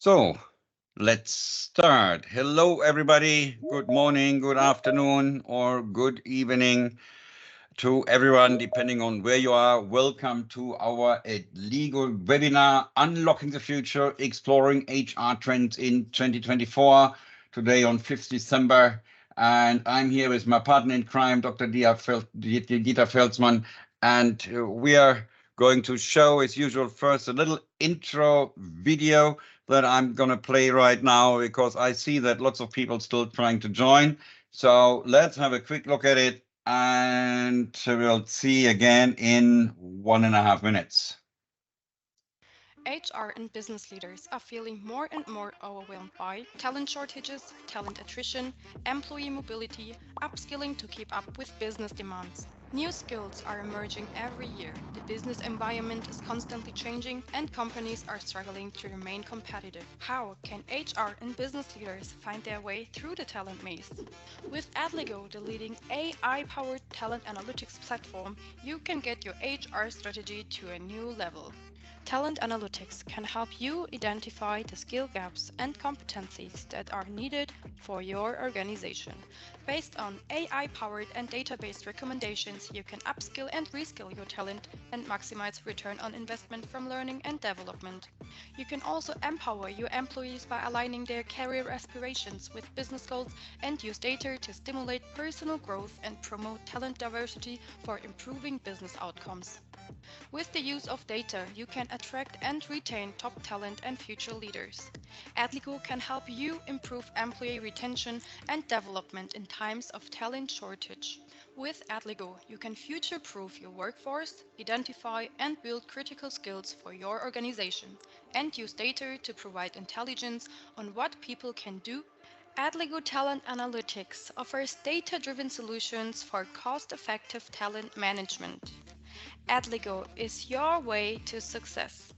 So let's start. Hello, everybody. Good morning, good afternoon, or good evening to everyone, depending on where you are. Welcome to our EDLIGO webinar, Unlocking the Future, Exploring HR Trends in 2024, today on 5th December. And I'm here with my partner in crime, Dr. Dieter Felsmann, and we are going to show, as usual, first a little intro video that I'm going to play right now because I see that lots of people still trying to join. So let's have a quick look at it and we'll see again in 1.5 minutes. HR and business leaders are feeling more and more overwhelmed by talent shortages, talent attrition, employee mobility, upskilling to keep up with business demands. New skills are emerging every year. The business environment is constantly changing and companies are struggling to remain competitive. How can HR and business leaders find their way through the talent maze? With EDLIGO, the leading AI-powered talent analytics platform, you can get your HR strategy to a new level. Talent analytics can help you identify the skill gaps and competencies that are needed for your organization. Based on AI-powered and data-based recommendations, you can upskill and reskill your talent and maximize return on investment from learning and development. You can also empower your employees by aligning their career aspirations with business goals and use data to stimulate personal growth and promote talent diversity for improving business outcomes. With the use of data, you can attract and retain top talent and future leaders. EDLIGO can help you improve employee retention and development in times of talent shortage. With EDLIGO, you can future-proof your workforce, identify and build critical skills for your organization, and use data to provide intelligence on what people can do. EDLIGO Talent Analytics offers data-driven solutions for cost-effective talent management. EDLIGO is your way to success.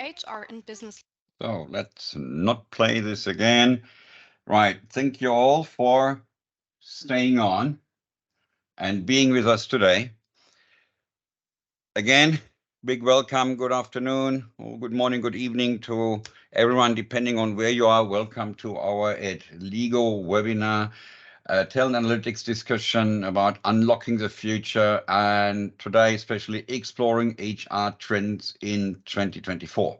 HR and business. So let's not play this again. Right. Thank you all for staying on and being with us today. Again, big welcome, good afternoon, or good morning, good evening to everyone, depending on where you are. Welcome to our EDLIGO webinar, talent analytics discussion about unlocking the future, and today especially exploring HR trends in 2024.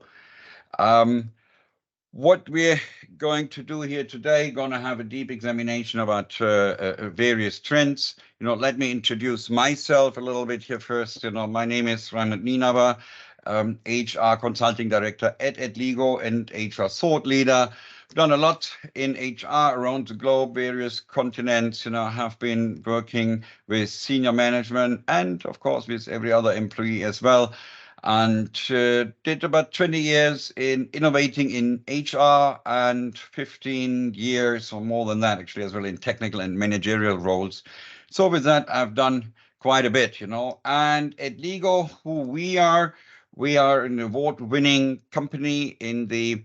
What we're going to do here today, going to have a deep examination about various trends. Let me introduce myself a little bit here first. My name is Reinhard Nienaber, HR Consulting Director at EDLIGO and HR Thought Leader. I've done a lot in HR around the globe, various continents, have been working with senior management and, of course, with every other employee as well. And did about 20 years in innovating in HR and 15 years or more than that, actually, as well in technical and managerial roles. So with that, I've done quite a bit, And at EDLIGO, who we are an award-winning company in the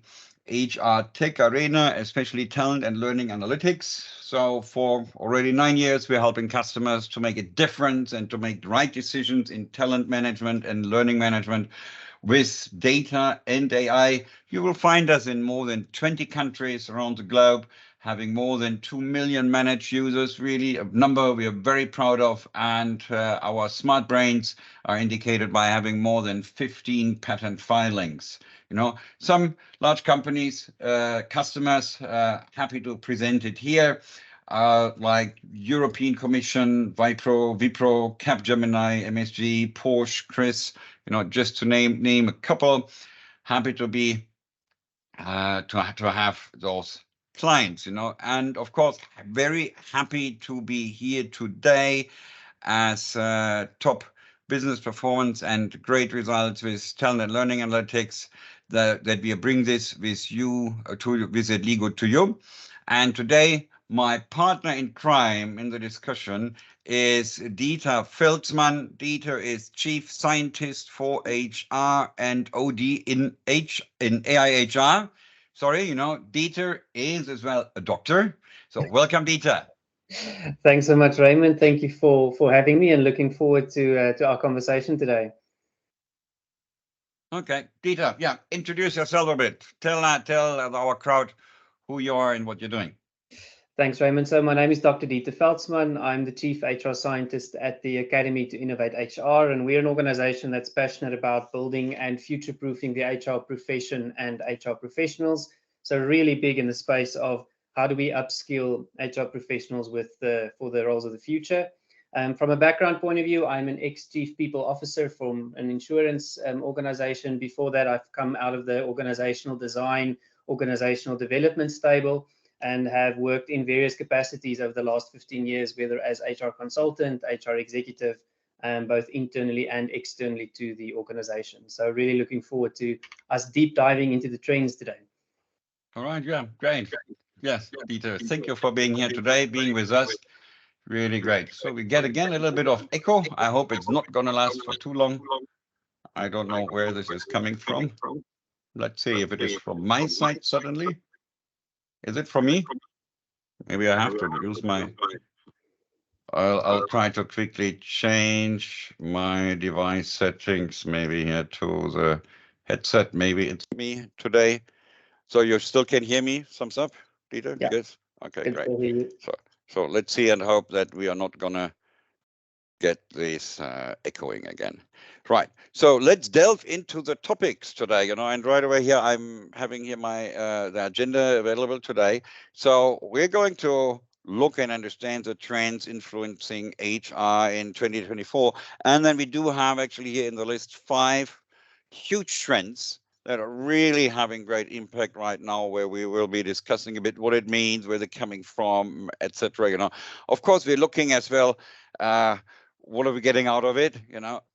HR tech arena, especially talent and learning analytics. So for already 9 years, we're helping customers to make a difference and to make the right decisions in talent management and learning management with data and AI. You will find us in more than 20 countries around the globe, having more than 2 million managed users, really a number we are very proud of. And our smart brains are indicated by having more than 15 patent filings. Some large companies, customers, happy to present it here, like European Commission, Wipro, Capgemini, MSG, Porsche, Chris, just to name a couple. Happy to be to have those clients, and of course, very happy to be here today as top business performance and great results with talent and learning analytics that we bring this with you with EDLIGO to you. And today, my partner in crime in the discussion is Dieter Felsmann. Dieter is Chief Scientist for HR and OD in AIHR. Sorry, Dieter is as well a doctor. So welcome, Dieter. Thanks so much, Raymond. Thank you for having me and looking forward to our conversation today. Okay, Dieter, yeah, introduce yourself a bit. Tell our crowd who you are and what you're doing. Thanks, Raymond. So my name is Dr. Dieter Veldsman. I'm the Chief HR Scientist at the Academy to Innovate HR, and we're an organization that's passionate about building and future-proofing the HR profession and HR professionals. So really big in the space of how do we upskill HR professionals for the roles of the future. From a background point of view, I'm an ex-Chief People Officer from an insurance organization. Before that, I've come out of the organizational design, organizational development stable, and have worked in various capacities over the last 15 years, whether as HR consultant, HR executive, both internally and externally to the organization. So really looking forward to us deep diving into the trends today. All right, yeah, great. Yes, Dieter, thank you for being here today, being with us. Really great. So we get again a little bit of echo. I hope it's not going to last for too long. I don't know where this is coming from. Let's see if it is from my side suddenly. Is it from me? Maybe I have to use my... I'll try to quickly change my device settings, maybe here to the headset. Maybe it's me today. So you still can hear me? Thumbs up, Dieter? Yeah. Yes? Okay, great. So let's see and hope that we are not going to get this echoing again. Right. So let's delve into the topics today, and right away here, I'm having here my the agenda available today. So we're going to look and understand the trends influencing HR in 2024. And then we do have actually here in the list 5 huge trends that are really having great impact right now, where we will be discussing a bit what it means, where they're coming from, etc. Of course, we're looking as well, what are we getting out of it,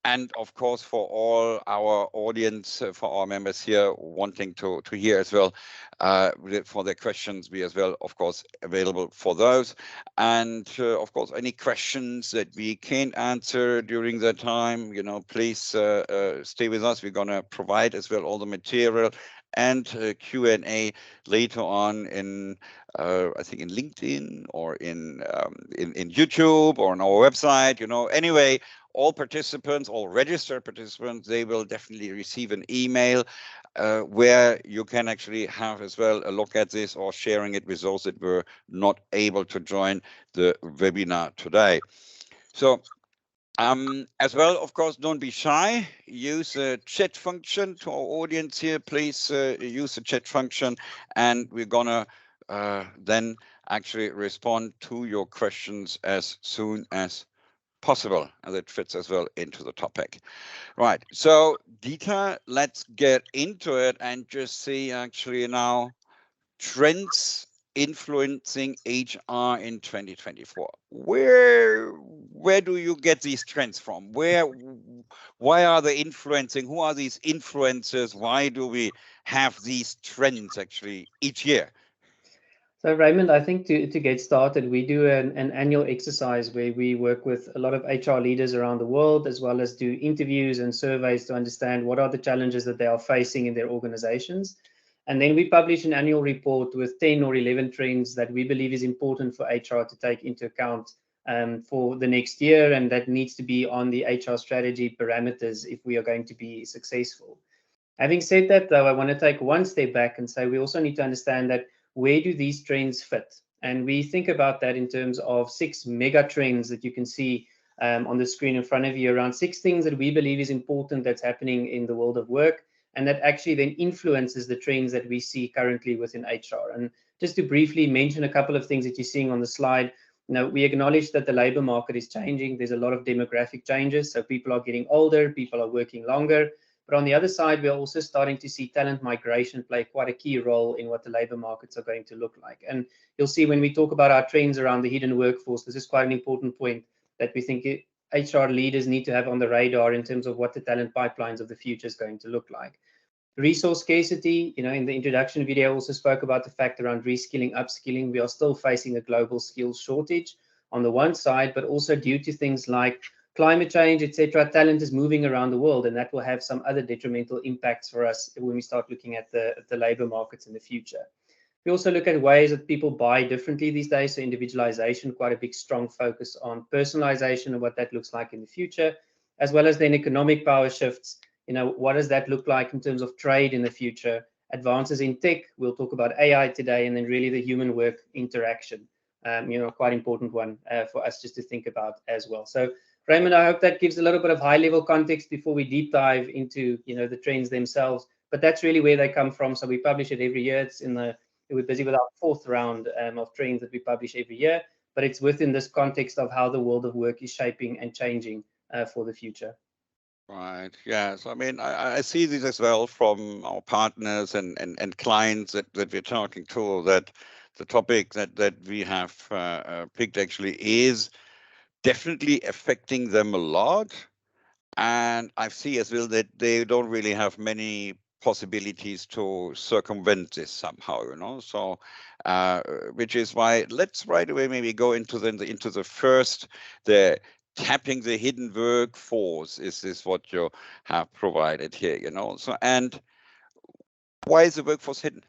and of course, for all our audience, for our members here wanting to hear as well, for their questions, we as well, of course, available for those. And of course, any questions that we can't answer during the time, please stay with us. We're going to provide as well all the material and Q&A later on in I think in LinkedIn or in YouTube or on our website. Anyway, all participants, all registered participants, they will definitely receive an email where you can actually have as well a look at this, or sharing it with those that were not able to join the webinar today. So as well, of course, don't be shy. Use the chat function. To our audience here, please use the chat function, and we're gonna then actually respond to your questions as soon as possible, and it fits as well into the topic. Right, so Dieter, let's get into it and just see actually now trends influencing HR in 2024. Where do you get these trends from? Why are they influencing? Who are these influencers? Why do we have these trends actually each year? So Raymond, I think to get started, we do an annual exercise where we work with a lot of HR leaders around the world, as well as do interviews and surveys to understand what are the challenges that they are facing in their organizations. And then we publish an annual report with 10 or 11 trends that we believe is important for HR to take into account for the next year, and that needs to be on the HR strategy parameters if we are going to be successful. Having said that, though, I want to take one step back and say we also need to understand that where do these trends fit? And we think about that in terms of 6 mega trends that you can see on the screen in front of you, around 6 things that we believe is important that's happening in the world of work, and that actually then influences the trends that we see currently within HR. And just to briefly mention a couple of things that you're seeing on the slide, we acknowledge that the labor market is changing. There's a lot of demographic changes. So people are getting older, people are working longer. But on the other side, we're also starting to see talent migration play quite a key role in what the labor markets are going to look like. And you'll see when we talk about our trends around the hidden workforce, this is quite an important point that we think HR leaders need to have on the radar in terms of what the talent pipelines of the future is going to look like. Resource scarcity, in the introduction video, I also spoke about the fact around reskilling, upskilling. We are still facing a global skills shortage on the one side, but also due to things like climate change, etc., talent is moving around the world, and that will have some other detrimental impacts for us when we start looking at the labor markets in the future. We also look at ways that people buy differently these days, so individualization, quite a big strong focus on personalization and what that looks like in the future, as well as then economic power shifts. what does that look like in terms of trade in the future? Advances in tech, we'll talk about AI today, and then really the human work interaction, quite important one for us just to think about as well. So Raymond, I hope that gives a little bit of high-level context before we deep dive into the trends themselves. But that's really where they come from. So we publish it every year. We're busy with our fourth round of trends that we publish every year. But it's within this context of how the world of work is shaping and changing for the future. Right. Yes. I mean, I see this as well from our partners and clients that we're talking to, that the topic that we have picked actually is definitely affecting them a lot. And I see as well that they don't really have many possibilities to circumvent this somehow, so which is why let's right away maybe go into the first, the tapping the hidden workforce. Is this what you have provided here, so, and why is the workforce hidden?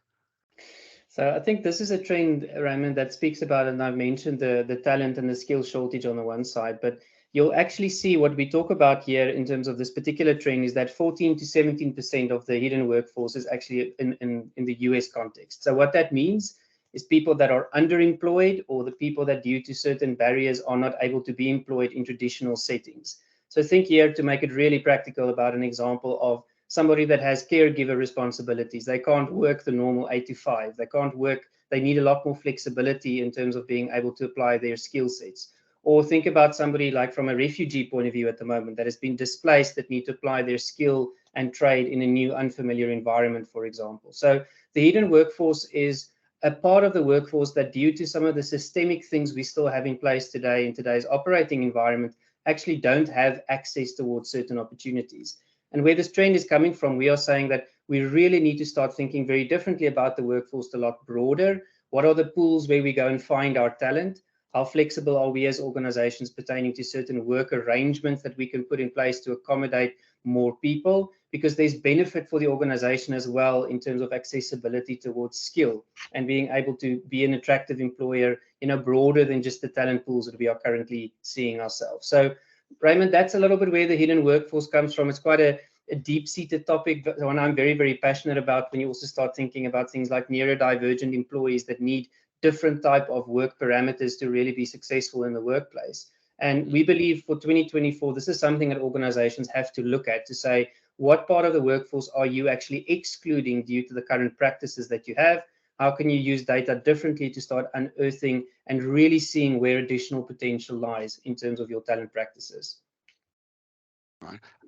So I think this is a trend, Raymond, that speaks about, and I've mentioned the talent and the skill shortage on the one side, but you'll actually see what we talk about here in terms of this particular trend is that 14 to 17% of the hidden workforce is actually in the US context. So what that means is people that are underemployed, or the people that due to certain barriers are not able to be employed in traditional settings. So think here, to make it really practical, about an example of somebody that has caregiver responsibilities. They can't work the normal 8 to 5. They can't work. They need a lot more flexibility in terms of being able to apply their skill sets. Or think about somebody like from a refugee point of view at the moment that has been displaced, that need to apply their skill and trade in a new unfamiliar environment, for example. So the hidden workforce is a part of the workforce that, due to some of the systemic things we still have in place today in today's operating environment, actually don't have access towards certain opportunities. And where this trend is coming from, we are saying that we really need to start thinking very differently about the workforce, a lot broader. What are the pools where we go and find our talent? How flexible are we as organizations pertaining to certain work arrangements that we can put in place to accommodate more people? Because there's benefit for the organization as well in terms of accessibility towards skill and being able to be an attractive employer, broader than just the talent pools that we are currently seeing ourselves. So Raymond, that's a little bit where the hidden workforce comes from. It's quite a deep-seated topic, but one I'm very, very passionate about when you also start thinking about things like neurodivergent employees that need different type of work parameters to really be successful in the workplace. And we believe for 2024, this is something that organizations have to look at to say, what part of the workforce are you actually excluding due to the current practices that you have? How can you use data differently to start unearthing and really seeing where additional potential lies in terms of your talent practices?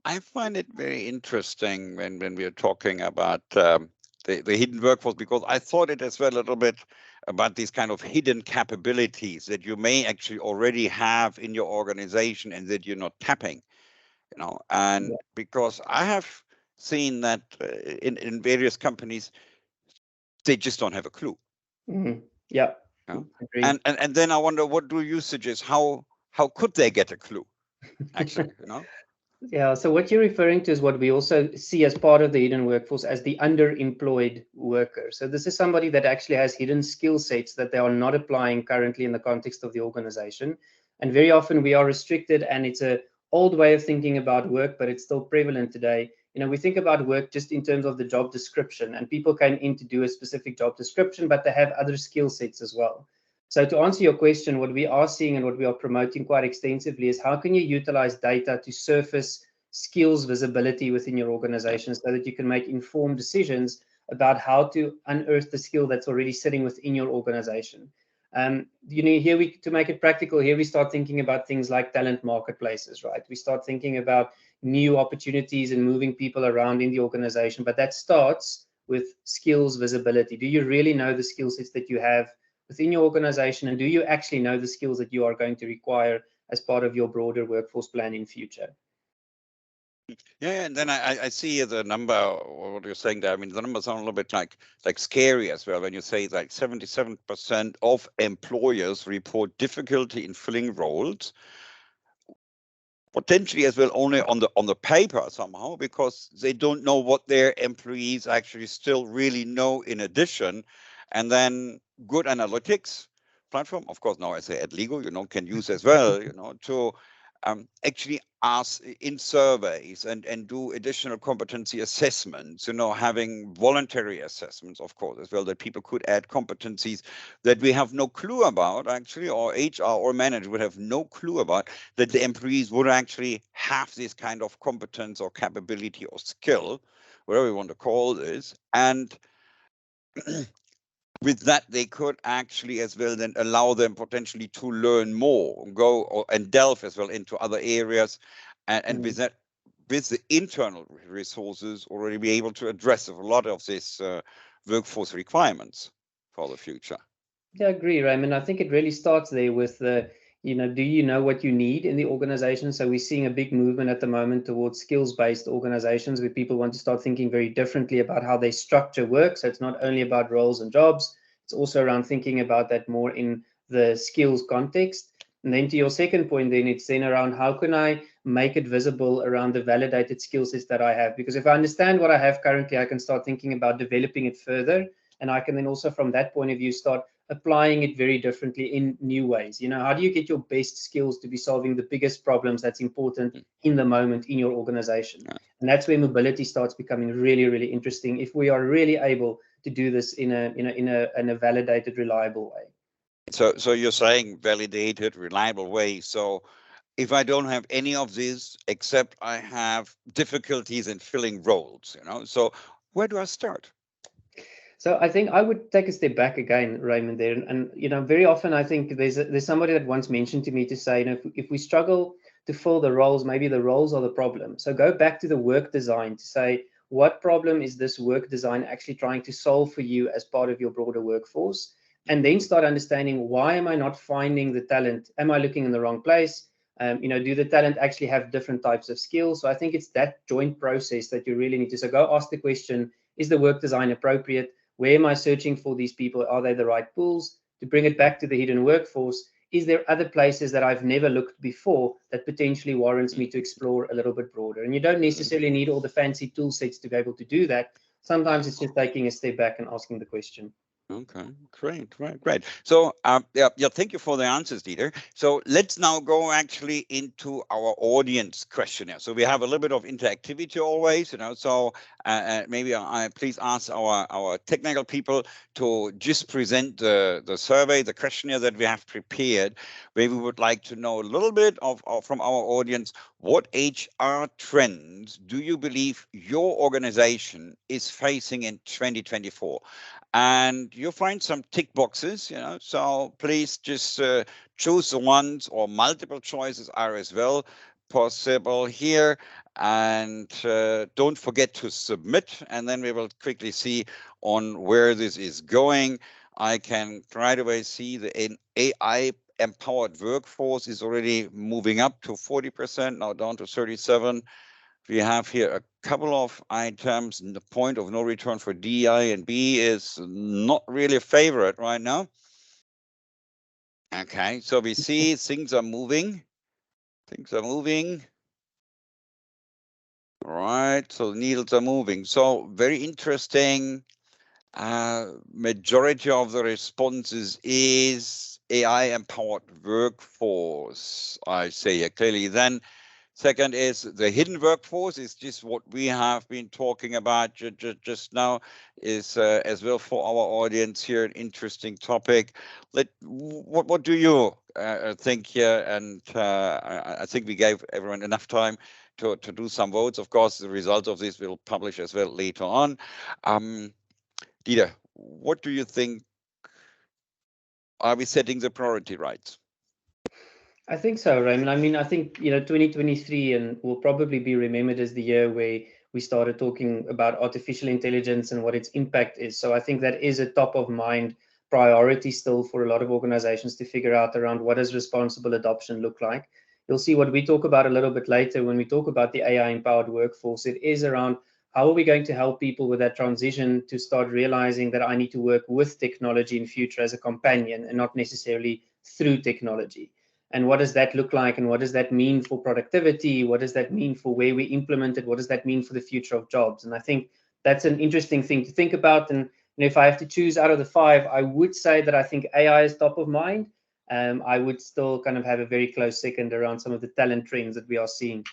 I find it very interesting when we are talking about the hidden workforce, because I thought it as well a little bit about these kind of hidden capabilities that you may actually already have in your organization and that you're not tapping, and Yeah. because I have seen that in various companies, they just don't have a clue. Mm-hmm. Yeah. And then I wonder, what do you suggest? How could they get a clue, actually, Yeah, so what you're referring to is what we also see as part of the hidden workforce as the underemployed worker. So this is somebody that actually has hidden skill sets that they are not applying currently in the context of the organization. And very often we are restricted, and it's an old way of thinking about work, but it's still prevalent today. We think about work just in terms of the job description, and people came in to do a specific job description, but they have other skill sets as well. So to answer your question, what we are seeing and what we are promoting quite extensively is how can you utilize data to surface skills visibility within your organization so that you can make informed decisions about how to unearth the skill that's already sitting within your organization. Here to make it practical, here we start thinking about things like talent marketplaces, right? We start thinking about new opportunities and moving people around in the organization, but that starts with skills visibility. Do you really know the skill sets that you have within your organization, and do you actually know the skills that you are going to require as part of your broader workforce plan in future? Yeah, and then I see the number, or what you're saying there. I mean, the numbers sound a little bit like scary as well when you say like 77% of employers report difficulty in filling roles, potentially as well only on the paper somehow, because they don't know what their employees actually still really know in addition. And then good analytics platform, of course, now I say EDLIGO, can use as well, to actually ask in surveys and do additional competency assessments, having voluntary assessments, of course, as well, that people could add competencies that we have no clue about, actually, or HR or manager would have no clue about, that the employees would actually have this kind of competence or capability or skill, whatever you want to call this. And with that, they could actually as well then allow them potentially to learn more, and delve as well into other areas, and with that, with the internal resources, already be able to address a lot of this workforce requirements for the future. Yeah, I agree, Raymond. I think it really starts there with the, do you know what you need in the organization? So we're seeing a big movement at the moment towards skills-based organizations where people want to start thinking very differently about how they structure work. So it's not only about roles and jobs, it's also around thinking about that more in the skills context. And then to your second point, then it's then around how can I make it visible around the validated skill sets that I have? Because if I understand what I have currently, I can start thinking about developing it further. And I can then also from that point of view start applying it very differently in new ways. How do you get your best skills to be solving the biggest problems that's important in the moment in your organization? And that's where mobility starts becoming really, really interesting if we are really able to do this in a validated, reliable way. So you're saying validated, reliable way. So if I don't have any of these, except I have difficulties in filling roles, so where do I start? So I think I would take a step back again, Raymond, there. And very often I think there's somebody that once mentioned to me to say, if we struggle to fill the roles, maybe the roles are the problem. So go back to the work design to say, what problem is this work design actually trying to solve for you as part of your broader workforce? And then start understanding, why am I not finding the talent? Am I looking in the wrong place? Do the talent actually have different types of skills? So I think it's that joint process that you really need to. So go ask the question, is the work design appropriate? Where am I searching for these people? Are they the right pools? To bring it back to the hidden workforce, is there other places that I've never looked before that potentially warrants me to explore a little bit broader? And you don't necessarily need all the fancy tool sets to be able to do that. Sometimes it's just taking a step back and asking the question. Okay, great. So, yeah, thank you for the answers, Dieter. So let's now go actually into our audience questionnaire. So we have a little bit of interactivity always, so maybe I please ask our technical people to just present the survey, the questionnaire that we have prepared, where we would like to know a little bit from our audience, what HR trends do you believe your organization is facing in 2024? And you'll find some tick boxes, so please just choose the ones, or multiple choices are as well possible here. And don't forget to submit, and then we will quickly see on where this is going. I can right away see the AI empowered workforce is already moving up to 40%, now down to 37%. We have here a couple of items. The point of no return for DI and B is not really a favorite right now. Okay, so we see things are moving. All right, so needles are moving. So very interesting. Majority of the responses is AI empowered workforce, I say here clearly. Then second is the hidden workforce, is just what we have been talking about just now, is as well for our audience here an interesting topic. What do you think here? And I think we gave everyone enough time to do some votes. Of course, the results of this we'll publish as well later on. Dieter, what do you think? Are we setting the priority right? I think so, Raymond. I mean, I think 2023 and will probably be remembered as the year where we started talking about artificial intelligence and what its impact is. So I think that is a top of mind priority still for a lot of organizations to figure out around what does responsible adoption look like. You'll see what we talk about a little bit later when we talk about the AI empowered workforce. It is around how are we going to help people with that transition to start realizing that I need to work with technology in future as a companion and not necessarily through technology. And what does that look like? And what does that mean for productivity? What does that mean for where we implement it? What does that mean for the future of jobs? And I think that's an interesting thing to think about. And if I have to choose out of the five, I would say that I think AI is top of mind. I would still kind of have a very close second around some of the talent trends that we are seeing,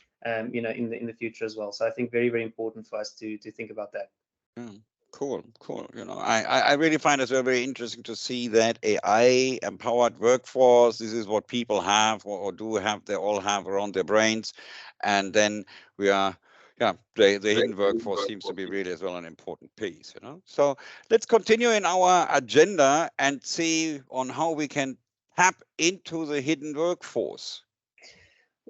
you know, in the future as well. So I think very, very important for us to think about that. Cool. You know, I really find it very interesting to see that AI empowered workforce. This is what people have or do have. They all have around their brains, and then we are. Yeah, the hidden workforce seems to be really as well an important piece, you know. So let's continue in our agenda and see on how we can tap into the hidden workforce.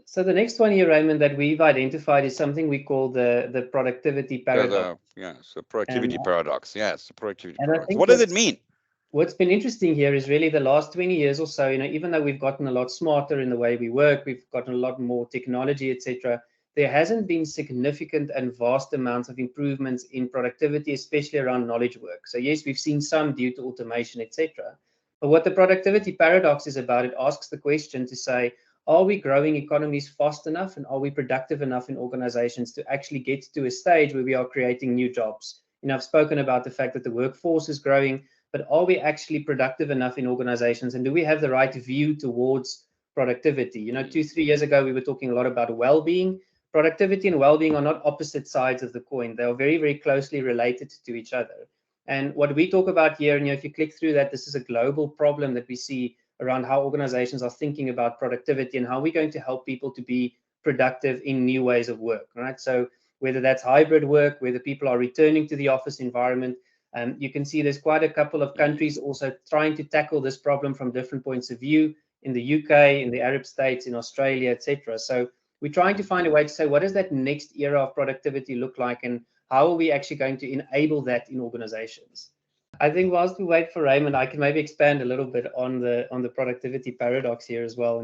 So the next one here, Raymond, that we've identified is something we call the productivity paradox. So productivity paradox. Yes, the productivity and paradox. I think What does it mean? What's been interesting here is really the last 20 years or so, you know, even though we've gotten a lot smarter in the way we work, we've gotten a lot more technology, etc., there hasn't been significant and vast amounts of improvements in productivity, especially around knowledge work. So yes, we've seen some due to automation, etc. But what the productivity paradox is about, it asks the question to say, are we growing economies fast enough and are we productive enough in organizations to actually get to a stage where we are creating new jobs? You know, I've spoken about the fact that the workforce is growing, but are we actually productive enough in organizations, and do we have the right view towards productivity? You know, 2-3 years ago we were talking a lot about well-being. Productivity and well-being are not opposite sides of the coin. They are very, very closely related to each other. And what we talk about here, and you know, if you click through that, this is a global problem that we see around how organizations are thinking about productivity and how we're going to help people to be productive in new ways of work, right? So whether that's hybrid work, whether people are returning to the office environment, you can see there's quite a couple of countries also trying to tackle this problem from different points of view, in the UK, in the Arab states, in Australia, etc. So we're trying to find a way to say, what does that next era of productivity look like, and how are we actually going to enable that in organizations? I think whilst we wait for Raymond, I can maybe expand a little bit on the productivity paradox here as well.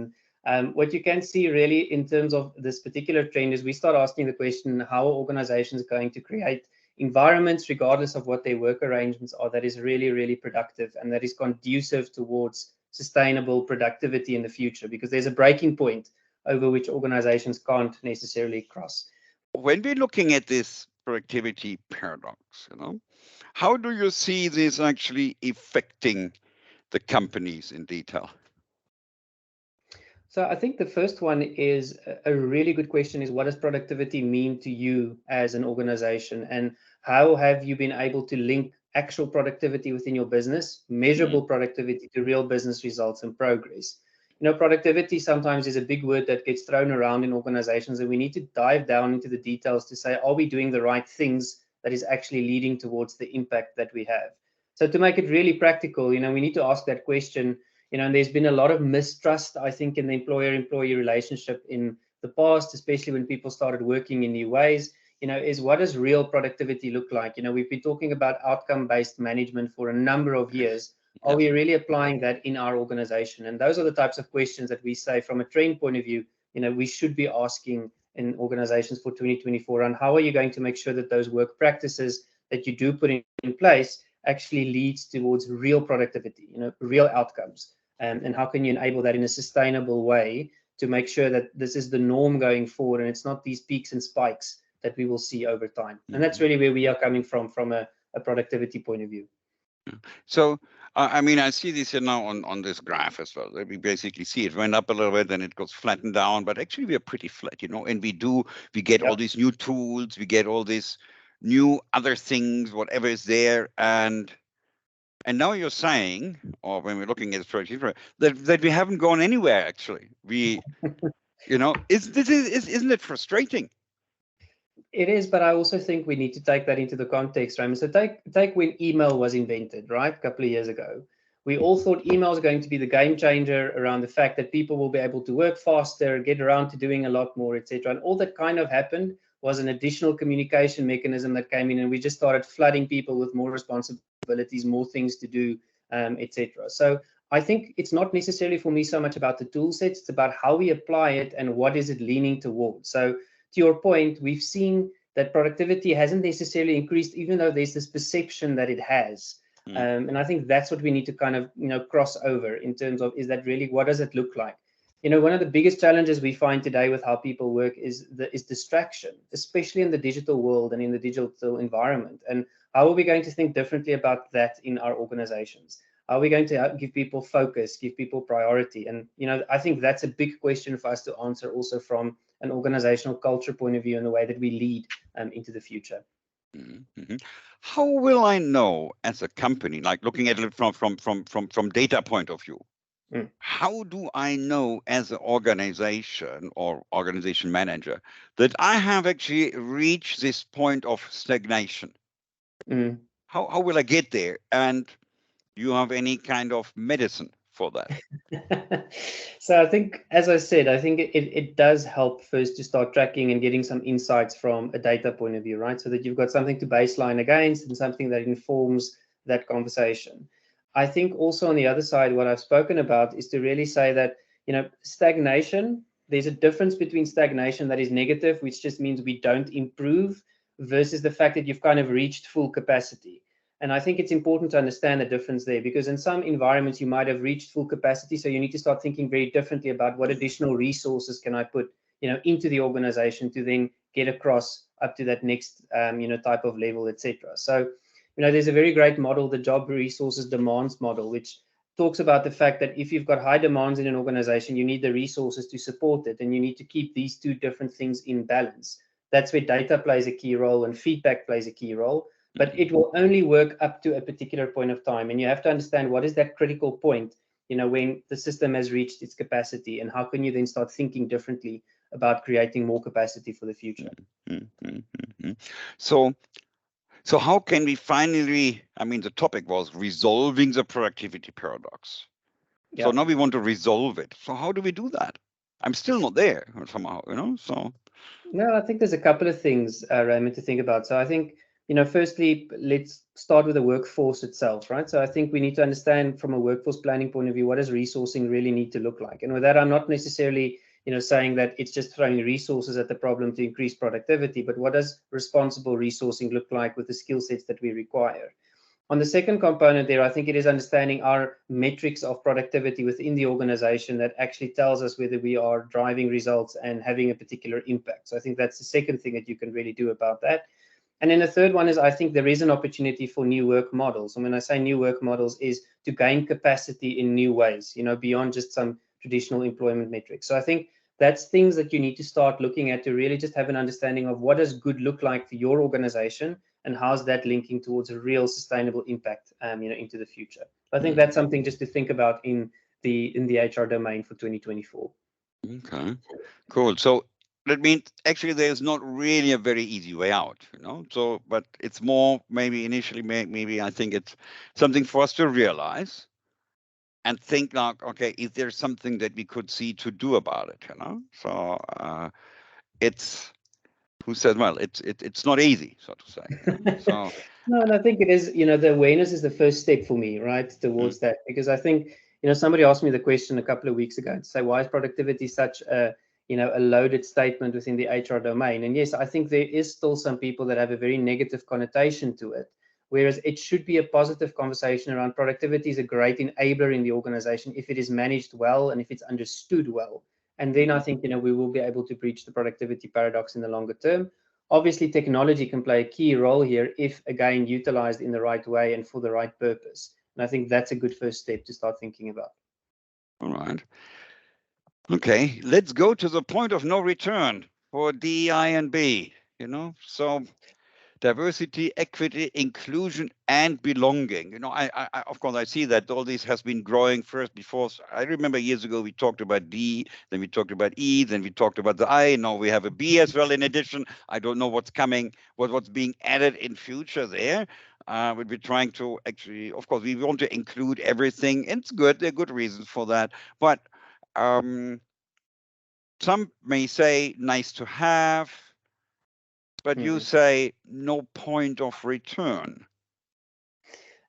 And what you can see really in terms of this particular trend is we start asking the question, how are organizations going to create environments, regardless of what their work arrangements are, that is really, really productive and that is conducive towards sustainable productivity in the future, because there's a breaking point over which organizations can't necessarily cross. When we're looking at this productivity paradox, you know, how do you see this actually affecting the companies in detail? So I think the first one is a really good question is, what does productivity mean to you as an organization, and how have you been able to link actual productivity within your business, measurable productivity, to real business results and progress? You know, productivity sometimes is a big word that gets thrown around in organizations, and we need to dive down into the details to say, are we doing the right things that is actually leading towards the impact that we have? So to make it really practical, you know, we need to ask that question. You know, and there's been a lot of mistrust, I think, in the employer-employee relationship in the past, especially when people started working in new ways. You know, is what does real productivity look like? You know, we've been talking about outcome-based management for a number of years. Are we really applying that in our organization? And those are the types of questions that we say from a trend point of view, you know, we should be asking in organizations for 2024. And how are you going to make sure that those work practices that you do put in place actually leads towards real productivity, you know, real outcomes? And how can you enable that in a sustainable way to make sure that this is the norm going forward, and it's not these peaks and spikes that we will see over time? And that's really where we are coming from a productivity point of view. So, I mean, I see this here now on this graph as well. We basically see it went up a little bit, then it goes flattened down, but actually we are pretty flat, you know, and we get all these new tools, we get all these new other things, whatever is there. And now you're saying, or when we're looking at this project, that we haven't gone anywhere, actually. We, you know, isn't it frustrating? It is, but I also think we need to take that into the context, Raymond. So take when email was invented, right, a couple of years ago. We all thought email was going to be the game changer around the fact that people will be able to work faster, get around to doing a lot more, etc. And all that kind of happened was an additional communication mechanism that came in, and we just started flooding people with more responsibilities, more things to do, etc. So I think it's not necessarily for me so much about the tool sets, it's about how we apply it and what is it leaning towards. So to your point, we've seen that productivity hasn't necessarily increased, even though there's this perception that it has. And I think that's what we need to kind of, you know, cross over in terms of, is that really, what does it look like? You know, one of the biggest challenges we find today with how people work is distraction, especially in the digital world and in the digital environment. And how are we going to think differently about that in our organizations? Are we going to give people focus, give people priority? And, I think that's a big question for us to answer also from an organizational culture point of view and the way that we lead into the future. Mm-hmm. How will I know as a company, like looking at it from data point of view, how do I know as an organization or organization manager that I have actually reached this point of stagnation? How will I get there? And you have any kind of medicine for that? So I think, as I said, I think it does help first to start tracking and getting some insights from a data point of view, right? So that you've got something to baseline against and something that informs that conversation. I think also on the other side, what I've spoken about is to really say that, stagnation, there's a difference between stagnation that is negative, which just means we don't improve, versus the fact that you've kind of reached full capacity. And I think it's important to understand the difference there, because in some environments you might have reached full capacity, so you need to start thinking very differently about what additional resources can I put, into the organization to then get across up to that next, type of level, etc. So, there's a very great model, the job resources demands model, which talks about the fact that if you've got high demands in an organization, you need the resources to support it, and you need to keep these two different things in balance. That's where data plays a key role and feedback plays a key role. But it will only work up to a particular point of time. And you have to understand what is that critical point, when the system has reached its capacity, and how can you then start thinking differently about creating more capacity for the future. So how can we finally, the topic was resolving the productivity paradox. Yeah. So now we want to resolve it. So how do we do that? I'm still not there somehow, so. No, I think there's a couple of things, Raymond, to think about. So I think, firstly, let's start with the workforce itself, right? So I think we need to understand from a workforce planning point of view, what does resourcing really need to look like? And with that, I'm not necessarily, saying that it's just throwing resources at the problem to increase productivity, but what does responsible resourcing look like with the skill sets that we require? On the second component there, I think it is understanding our metrics of productivity within the organization that actually tells us whether we are driving results and having a particular impact. So I think that's the second thing that you can really do about that. And then the third one is, I think there is an opportunity for new work models. And when I say new work models, is to gain capacity in new ways, beyond just some traditional employment metrics. So I think that's things that you need to start looking at to really just have an understanding of what does good look like for your organization, and how's that linking towards a real sustainable impact, into the future. I think that's something just to think about in the HR domain for 2024. Okay, cool. So that means actually there's not really a very easy way out, So, but it's more maybe initially, maybe I think it's something for us to realize and think like, okay, is there something that we could see to do about it, So it's, who said, well, it's not easy, so to say. So no, and I think it is, the awareness is the first step for me, right, towards that, because I think, somebody asked me the question a couple of weeks ago to say, why is productivity such a loaded statement within the HR domain? And yes, I think there is still some people that have a very negative connotation to it, whereas it should be a positive conversation around productivity is a great enabler in the organization if it is managed well and if it's understood well. And then I think, we will be able to breach the productivity paradox in the longer term. Obviously, technology can play a key role here if, again, utilized in the right way and for the right purpose. And I think that's a good first step to start thinking about. All right. Okay, let's go to the point of no return for DEI and B, So diversity, equity, inclusion, and belonging. I of course, I see that all this has been growing first before. I remember years ago, we talked about D, then we talked about E, then we talked about the I. Now we have a B as well in addition. I don't know what's coming, what's being added in future there. We'll be trying to actually, of course, we want to include everything. It's good. There are good reasons for that. But some may say nice to have, but you say no point of return.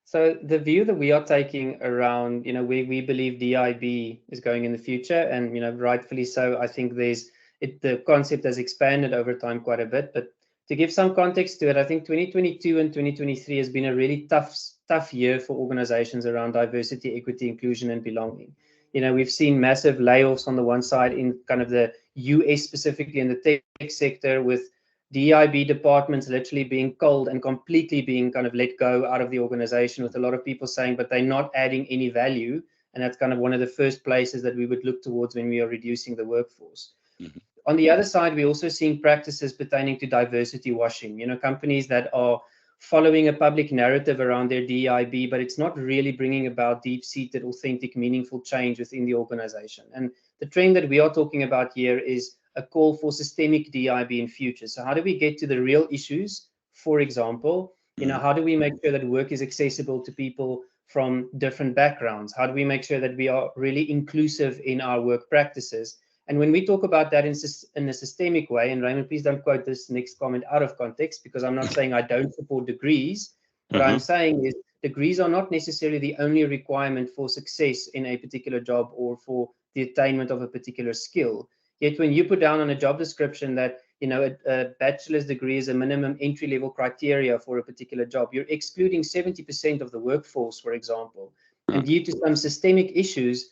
So the view that we are taking around, we believe DIB is going in the future, and rightfully so. I think the concept has expanded over time quite a bit. But to give some context to it, I think 2022 and 2023 has been a really tough year for organizations around diversity, equity, inclusion, and belonging. We've seen massive layoffs on the one side in kind of the US specifically in the tech sector, with DIB departments literally being culled and completely being kind of let go out of the organization, with a lot of people saying, but they're not adding any value. And that's kind of one of the first places that we would look towards when we are reducing the workforce. Mhm. On the other side, we're also seeing practices pertaining to diversity washing, companies that are following a public narrative around their DIB, but it's not really bringing about deep-seated, authentic, meaningful change within the organization. And the trend that we are talking about here is a call for systemic DIB in future. So how do we get to the real issues? For example, how do we make sure that work is accessible to people from different backgrounds? How do we make sure that we are really inclusive in our work practices? And when we talk about that in a systemic way, and Raymond, please don't quote this next comment out of context, because I'm not saying I don't support degrees. What I'm saying is degrees are not necessarily the only requirement for success in a particular job or for the attainment of a particular skill. Yet when you put down on a job description that a bachelor's degree is a minimum entry-level criteria for a particular job, you're excluding 70% of the workforce, for example. And due to some systemic issues,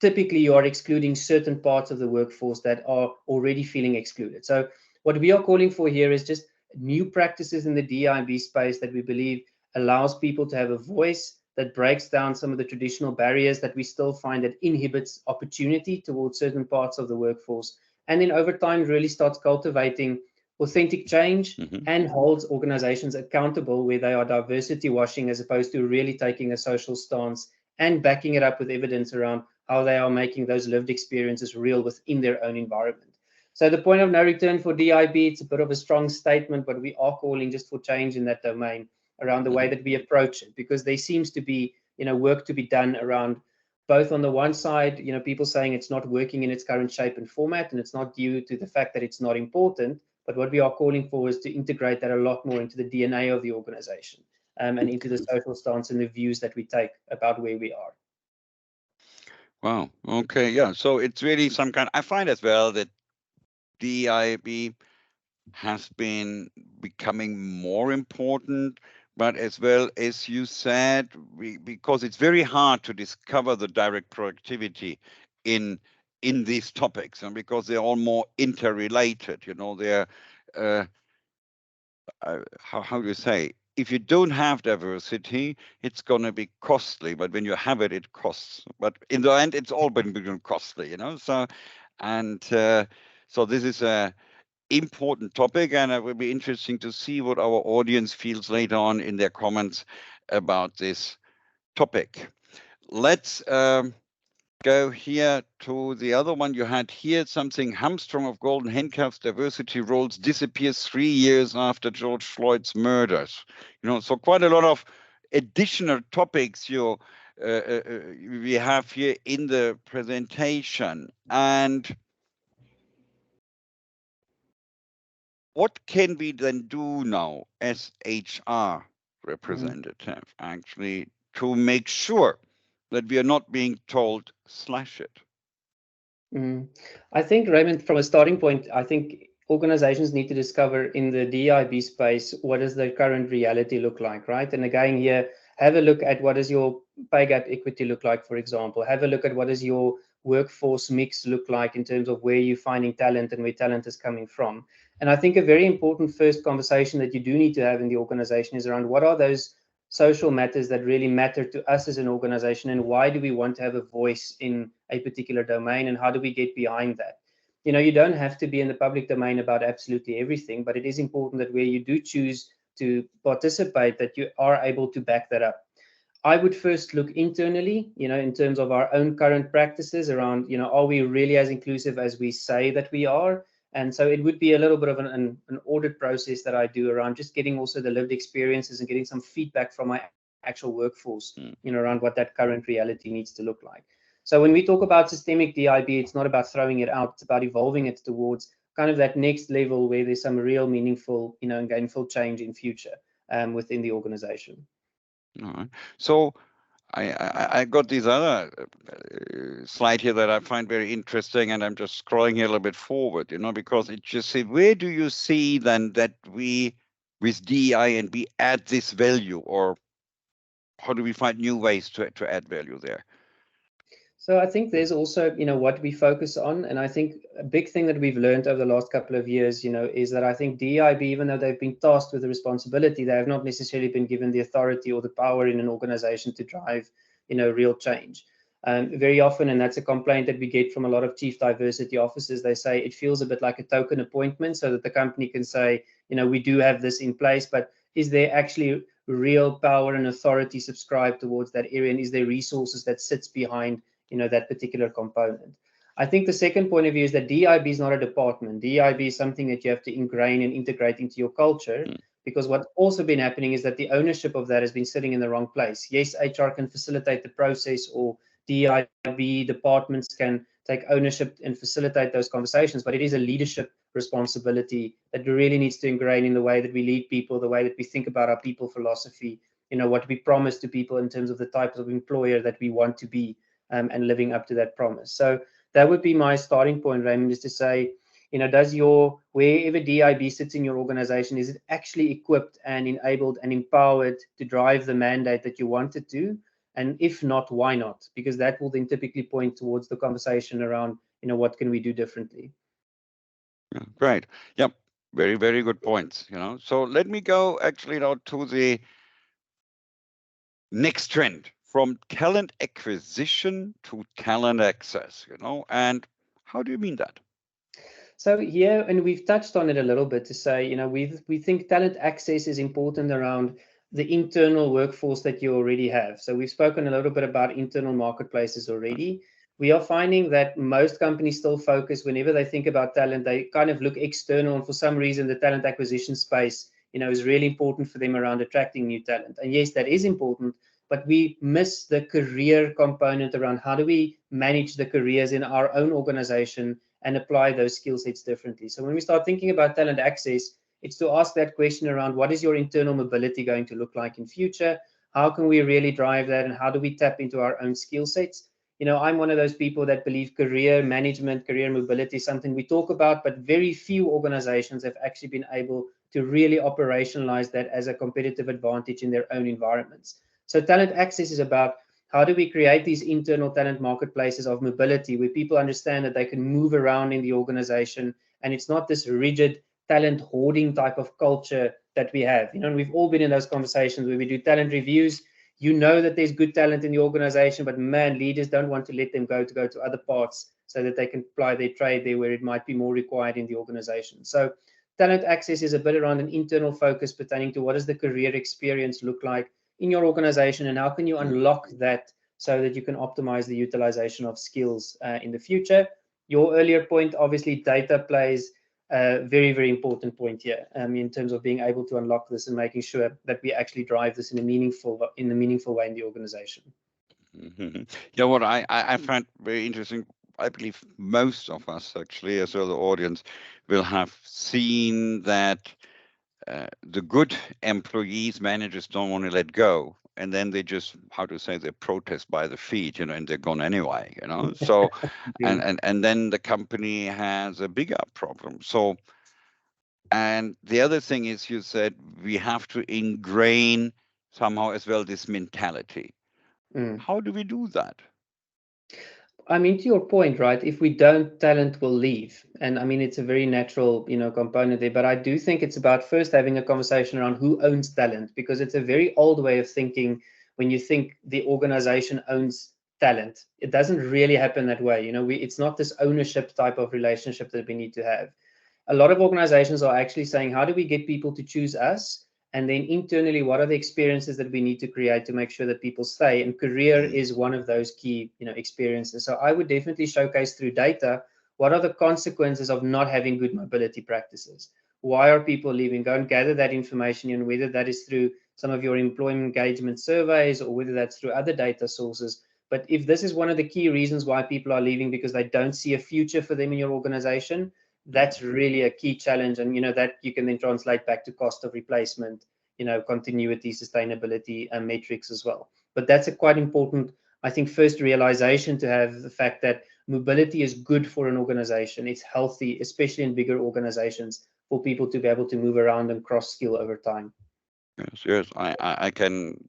typically you are excluding certain parts of the workforce that are already feeling excluded. So what we are calling for here is just new practices in the DIB space that we believe allows people to have a voice, that breaks down some of the traditional barriers that we still find that inhibits opportunity towards certain parts of the workforce, and then over time really starts cultivating authentic change and holds organizations accountable where they are diversity washing as opposed to really taking a social stance and backing it up with evidence around how they are making those lived experiences real within their own environment. So the point of no return for DIB, it's a bit of a strong statement, but we are calling just for change in that domain around the way that we approach it, because there seems to be, work to be done around both on the one side, people saying it's not working in its current shape and format, and it's not due to the fact that it's not important, but what we are calling for is to integrate that a lot more into the DNA of the organization and into the social stance and the views that we take about where we are. Wow. Okay. Yeah. So it's really some kind. I find as well that DIB has been becoming more important, but as well as you said, because it's very hard to discover the direct productivity in these topics, and because they're all more interrelated. They're how do you say? If you don't have diversity, it's going to be costly. But when you have it, it costs. But in the end, it's all been costly, So, and so this is a important topic, and it will be interesting to see what our audience feels later on in their comments about this topic. Let's go here to the other one you had here, something Hamstrung of Golden Handcuffs, diversity roles disappears 3 years after George Floyd's murders. So quite a lot of additional topics we have here in the presentation. And what can we then do now as HR representative actually to make sure that we are not being told slash it? I think, Raymond, from a starting point, I think organizations need to discover in the DIB space, what does the current reality look like, right? And again, here, have a look at what does your pay gap equity look like, for example. Have a look at what does your workforce mix look like in terms of where you're finding talent and where talent is coming from. And I think a very important first conversation that you do need to have in the organization is around what are those social matters that really matter to us as an organization, and why do we want to have a voice in a particular domain, and how do we get behind that? You don't have to be in the public domain about absolutely everything, but it is important that where you do choose to participate, that you are able to back that up. I would first look internally, in terms of our own current practices around, are we really as inclusive as we say that we are? And so it would be a little bit of an audit process that I do around just getting also the lived experiences and getting some feedback from my actual workforce, around what that current reality needs to look like. So when we talk about systemic DIB, it's not about throwing it out, it's about evolving it towards kind of that next level where there's some real meaningful, and gainful change in future within the organization. All right. So I got this other slide here that I find very interesting, and I'm just scrolling here a little bit forward, because it just says, where do you see then that we, with DEI and B, add this value, or how do we find new ways to add value there? So I think there's also, what we focus on. And I think a big thing that we've learned over the last couple of years, is that I think DEIB, even though they've been tasked with the responsibility, they have not necessarily been given the authority or the power in an organization to drive, real change. Very often, and that's a complaint that we get from a lot of chief diversity officers, they say it feels a bit like a token appointment so that the company can say, we do have this in place, but is there actually real power and authority subscribed towards that area? And is there resources that sits behind that particular component? I think the second point of view is that DEIB is not a department. DEIB is something that you have to ingrain and integrate into your culture, because what's also been happening is that the ownership of that has been sitting in the wrong place. Yes, HR can facilitate the process, or DEIB departments can take ownership and facilitate those conversations, but it is a leadership responsibility that really needs to ingrain in the way that we lead people, the way that we think about our people philosophy, what we promise to people in terms of the type of employer that we want to be, and living up to that promise. So that would be my starting point, Raymond, is to say, does wherever DEIB sits in your organization, is it actually equipped and enabled and empowered to drive the mandate that you want it to? And if not, why not? Because that will then typically point towards the conversation around, what can we do differently? Yeah, great. Yep. Very, very good points. So let me go actually now to the next trend, from talent acquisition to talent access, and how do you mean that? So here, and we've touched on it a little bit to say, we think talent access is important around the internal workforce that you already have. So we've spoken a little bit about internal marketplaces already. We are finding that most companies still focus, whenever they think about talent, they kind of look external, and for some reason the talent acquisition space, is really important for them around attracting new talent. And yes, that is important, but we miss the career component around how do we manage the careers in our own organization and apply those skill sets differently. So when we start thinking about talent access, it's to ask that question around what is your internal mobility going to look like in future? How can we really drive that, and how do we tap into our own skill sets? I'm one of those people that believe career management, career mobility is something we talk about, but very few organizations have actually been able to really operationalize that as a competitive advantage in their own environments. So talent access is about how do we create these internal talent marketplaces of mobility where people understand that they can move around in the organization, and it's not this rigid talent hoarding type of culture that we have. And we've all been in those conversations where we do talent reviews. That there's good talent in the organization, but man, leaders don't want to let them go to other parts so that they can apply their trade there where it might be more required in the organization. So talent access is a bit around an internal focus pertaining to what does the career experience look like in your organization, and how can you unlock that so that you can optimize the utilization of skills in the future. Your earlier point, obviously data plays a very, very important point here in terms of being able to unlock this and making sure that we actually drive this in a meaningful way in the organization. Mm-hmm. Yeah, what I find very interesting, I believe most of us actually, as well the audience, will have seen that the good employees, managers don't want to let go, and then they just, how to say, they protest by the feet, and they're gone anyway, So, and then the company has a bigger problem. So, and the other thing is, you said we have to ingrain somehow as well this mentality. How do we do that? I mean, to your point, right? If we don't, talent will leave. And I mean, it's a very natural, component there. But I do think it's about first having a conversation around who owns talent, because it's a very old way of thinking when you think the organization owns talent. It doesn't really happen that way. It's not this ownership type of relationship that we need to have. A lot of organizations are actually saying, how do we get people to choose us? And then internally, what are the experiences that we need to create to make sure that people stay? And career is one of those key, experiences. So I would definitely showcase through data, what are the consequences of not having good mobility practices? Why are people leaving? Go and gather that information, and whether that is through some of your employment engagement surveys or whether that's through other data sources. But if this is one of the key reasons why people are leaving, because they don't see a future for them in your organization, that's really a key challenge. And that you can then translate back to cost of replacement, continuity, sustainability, and metrics as well. But that's a quite important, I think, first realization to have, the fact that mobility is good for an organization. It's healthy, especially in bigger organizations, for people to be able to move around and cross skill over time. Yes, I can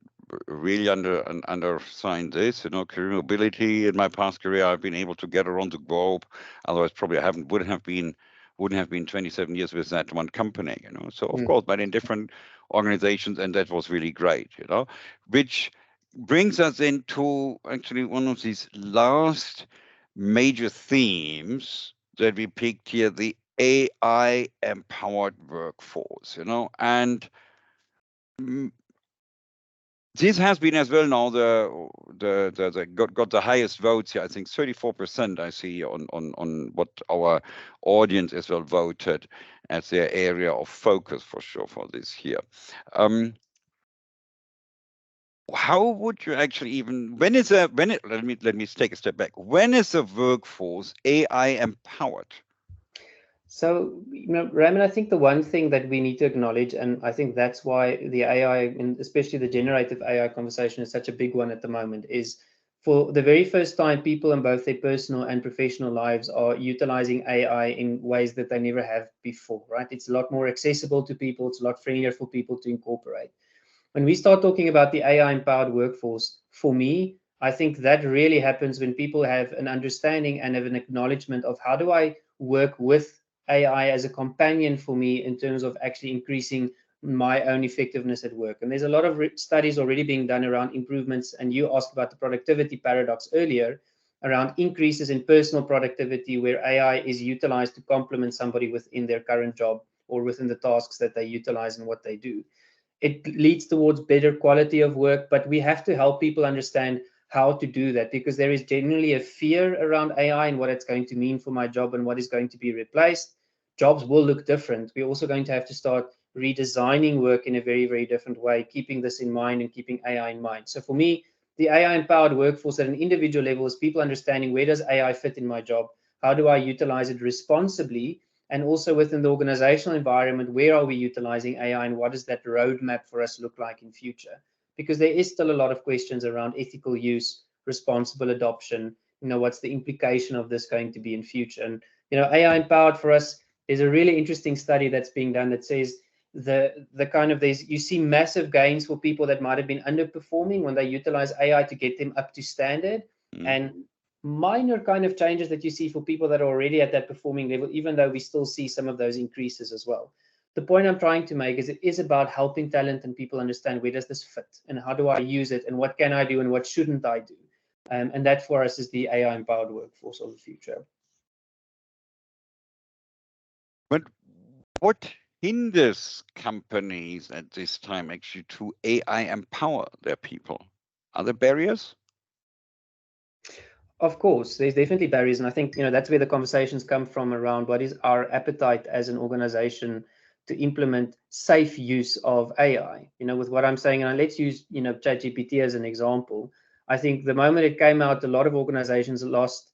really undersigned this. Career mobility. In my past career, I've been able to get around the globe. Otherwise, probably I wouldn't have been 27 years with that one company. So of course, but in different organizations, and that was really great. Which brings us into actually one of these last major themes that we picked here: the AI empowered workforce. And this has been as well now the got the highest votes here. I think 34% I see on what our audience as well voted as their area of focus for sure for this year. How would you actually even let me take a step back. When is the workforce AI empowered? So, Raymond, I think the one thing that we need to acknowledge, and I think that's why the AI, and especially the generative AI conversation, is such a big one at the moment, is for the very first time, people in both their personal and professional lives are utilizing AI in ways that they never have before, right? It's a lot more accessible to people. It's a lot friendlier for people to incorporate. When we start talking about the AI empowered workforce, for me, I think that really happens when people have an understanding and have an acknowledgement of how do I work with AI as a companion for me in terms of actually increasing my own effectiveness at work. And there's a lot of studies already being done around improvements. And you asked about the productivity paradox earlier, around increases in personal productivity where AI is utilized to complement somebody within their current job or within the tasks that they utilize and what they do. It leads towards better quality of work, but we have to help people understand how to do that, because there is generally a fear around AI and what it's going to mean for my job and what is going to be replaced. Jobs will look different. We're also going to have to start redesigning work in a very, very different way, keeping this in mind and keeping AI in mind. So for me, the AI empowered workforce at an individual level is people understanding, where does AI fit in my job? How do I utilize it responsibly? And also within the organizational environment, where are we utilizing AI and what does that roadmap for us look like in future? Because there is still a lot of questions around ethical use, responsible adoption. What's the implication of this going to be in future? And AI empowered for us is a really interesting study that's being done that says the kind of these, you see massive gains for people that might have been underperforming when they utilize AI to get them up to standard, and minor kind of changes that you see for people that are already at that performing level, even though we still see some of those increases as well. The point I'm trying to make is it is about helping talent and people understand, where does this fit and how do I use it and what can I do and what shouldn't I do? And that for us is the AI empowered workforce of the future. But what hinders companies at this time actually to AI empower their people? Are there barriers? Of course, there's definitely barriers, and I think that's where the conversations come from around what is our appetite as an organization to implement safe use of AI. With what I'm saying, and let's use ChatGPT as an example. I think the moment it came out, a lot of organizations lost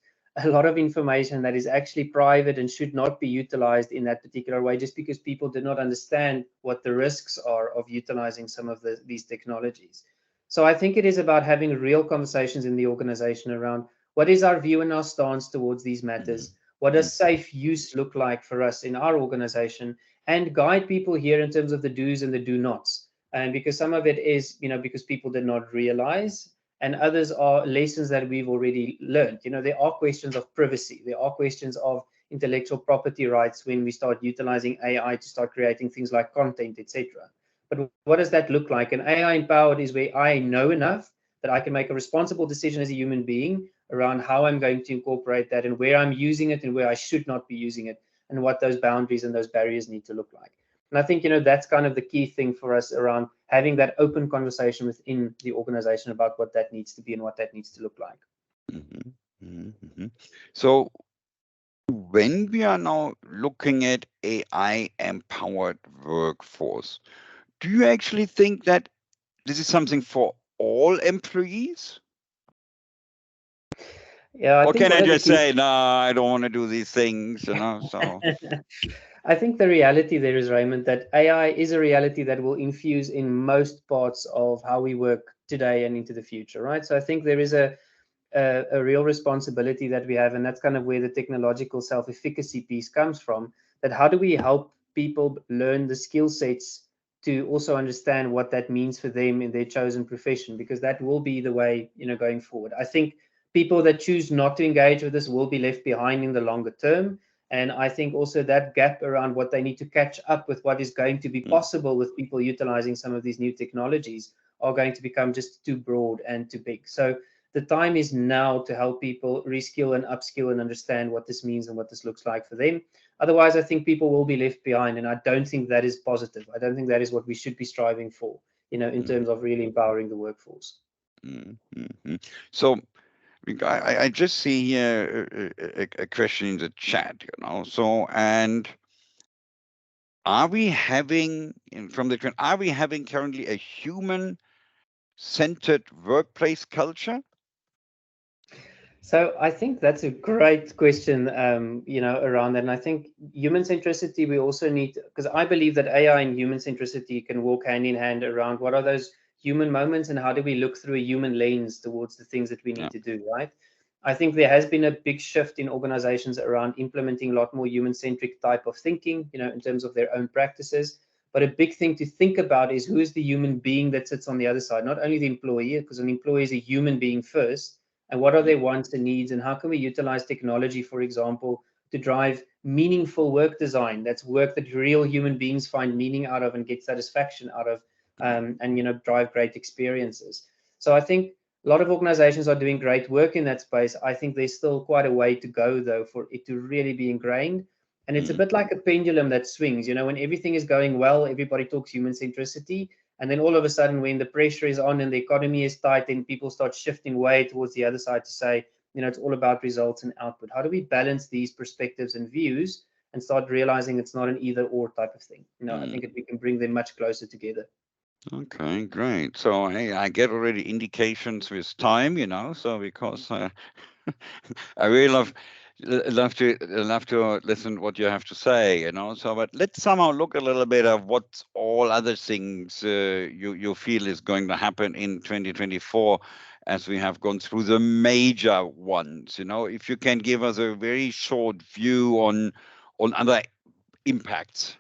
a lot of information that is actually private and should not be utilized in that particular way, just because people did not understand what the risks are of utilizing some of these technologies. So I think it is about having real conversations in the organization around, what is our view and our stance towards these matters? What does safe use look like for us in our organization? And guide people here in terms of the do's and the do nots. And because some of it is, because people did not realize, and others are lessons that we've already learned. There are questions of privacy. There are questions of intellectual property rights when we start utilizing AI to start creating things like content, etc. But what does that look like? And AI empowered is where I know enough that I can make a responsible decision as a human being around how I'm going to incorporate that and where I'm using it and where I should not be using it, and what those boundaries and those barriers need to look like. And I think, that's kind of the key thing for us around having that open conversation within the organization about what that needs to be and what that needs to look like. So when we are now looking at AI empowered workforce, do you actually think that this is something for all employees? Yeah, or can I just say, no, I don't want to do these things, so. I think the reality there is, Raymond, that AI is a reality that will infuse in most parts of how we work today and into the future, right? So I think there is a real responsibility that we have, and that's kind of where the technological self-efficacy piece comes from, that how do we help people learn the skill sets to also understand what that means for them in their chosen profession, because that will be the way, going forward. I think people that choose not to engage with this will be left behind in the longer term. And I think also that gap around what they need to catch up with what is going to be possible with people utilizing some of these new technologies are going to become just too broad and too big. So the time is now to help people reskill and upskill and understand what this means and what this looks like for them. Otherwise, I think people will be left behind, and I don't think that is positive. I don't think that is what we should be striving for, in terms of really empowering the workforce. So I just see here a question in the chat, So, and are we having currently a human-centered workplace culture? So I think that's a great question, around that. And I think human centricity, we also need, because I believe that AI and human centricity can walk hand in hand around what are those human moments and how do we look through a human lens towards the things that we need to do, right? I think there has been a big shift in organizations around implementing a lot more human-centric type of thinking, in terms of their own practices. But a big thing to think about is who is the human being that sits on the other side, not only the employee, because an employee is a human being first, and what are their wants and needs, and how can we utilize technology, for example, to drive meaningful work design. That's work that real human beings find meaning out of and get satisfaction out of, and drive great experiences. So I think a lot of organizations are doing great work in that space. I think there's still quite a way to go, though, for it to really be ingrained. And it's a bit like a pendulum that swings. When everything is going well, everybody talks human centricity. And then all of a sudden, when the pressure is on and the economy is tight, then people start shifting way towards the other side to say, it's all about results and output. How do we balance these perspectives and views and start realizing it's not an either or type of thing? I think we can bring them much closer together. Okay, great. So I get already indications with time, so because I really love to listen what you have to say, So, but let's somehow look a little bit of what all other things you feel is going to happen in 2024, as we have gone through the major ones. If you can give us a very short view on other impacts.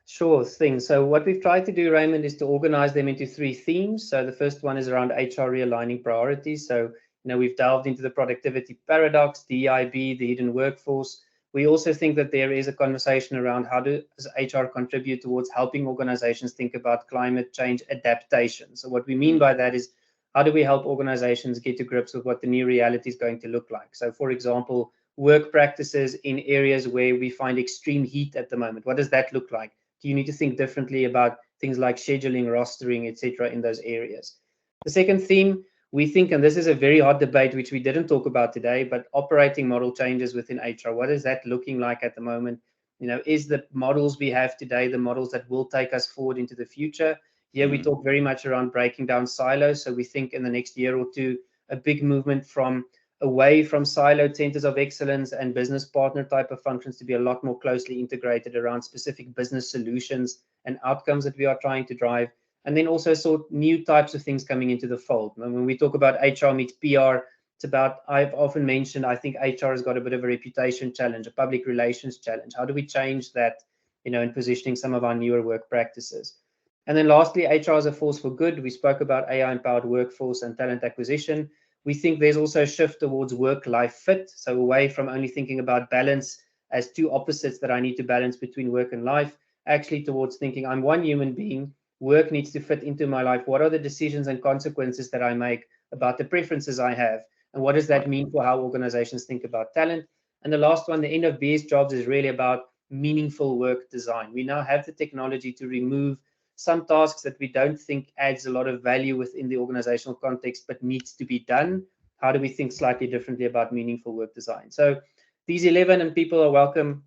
Sure thing. So what we've tried to do, Raymond, is to organize them into 3 themes. So the first one is around HR realigning priorities. So, we've delved into the productivity paradox, DIB, the hidden workforce. We also think that there is a conversation around how does HR contribute towards helping organizations think about climate change adaptation. So what we mean by that is, how do we help organizations get to grips with what the new reality is going to look like? So, for example, work practices in areas where we find extreme heat at the moment. What does that look like? Do you need to think differently about things like scheduling, rostering, etc. in those areas? The second theme, we think, and this is a very hot debate, which we didn't talk about today, but operating model changes within HR. What is that looking like at the moment? Is the models we have today the models that will take us forward into the future? Here we talk very much around breaking down silos. So we think in the next year or two, a big movement away from siloed centers of excellence and business partner type of functions to be a lot more closely integrated around specific business solutions and outcomes that we are trying to drive. And then also sort new types of things coming into the fold. And when we talk about HR meets PR, it's about, I've often mentioned, I think HR has got a bit of a reputation challenge, a public relations challenge. How do we change that, in positioning some of our newer work practices? And then lastly, HR as a force for good. We spoke about AI-empowered workforce and talent acquisition. We think there's also a shift towards work-life fit, so away from only thinking about balance as 2 opposites that I need to balance between work and life, actually towards thinking I'm one human being, work needs to fit into my life. What are the decisions and consequences that I make about the preferences I have? And what does that mean for how organizations think about talent? And the last one, the end of BS jobs, is really about meaningful work design. We now have the technology to remove some tasks that we don't think adds a lot of value within the organizational context, but needs to be done. How do we think slightly differently about meaningful work design? So these 11, and people are welcome,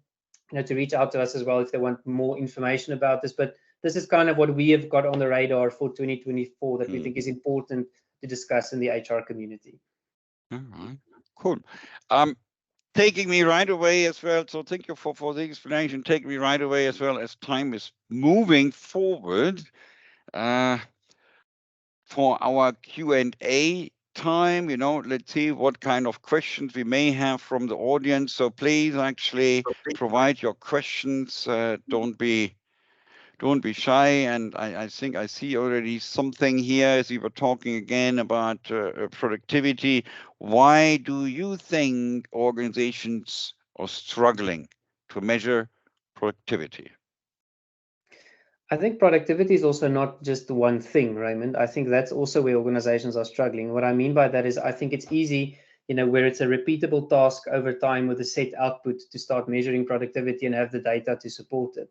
to reach out to us as well if they want more information about this. But this is kind of what we have got on the radar for 2024 that we think is important to discuss in the HR community. All right, cool. Taking me right away as well. So thank you for the explanation. Taking me right away as well, as time is moving forward for our Q&A time. Let's see what kind of questions we may have from the audience. So please actually provide your questions. Don't be don't be shy. And I think I see already something here as we were talking again about productivity. Why do you think organizations are struggling to measure productivity? I think productivity is also not just the one thing, Raymond. I think that's also where organizations are struggling. What I mean by that is I think it's easy, where it's a repeatable task over time with a set output to start measuring productivity and have the data to support it.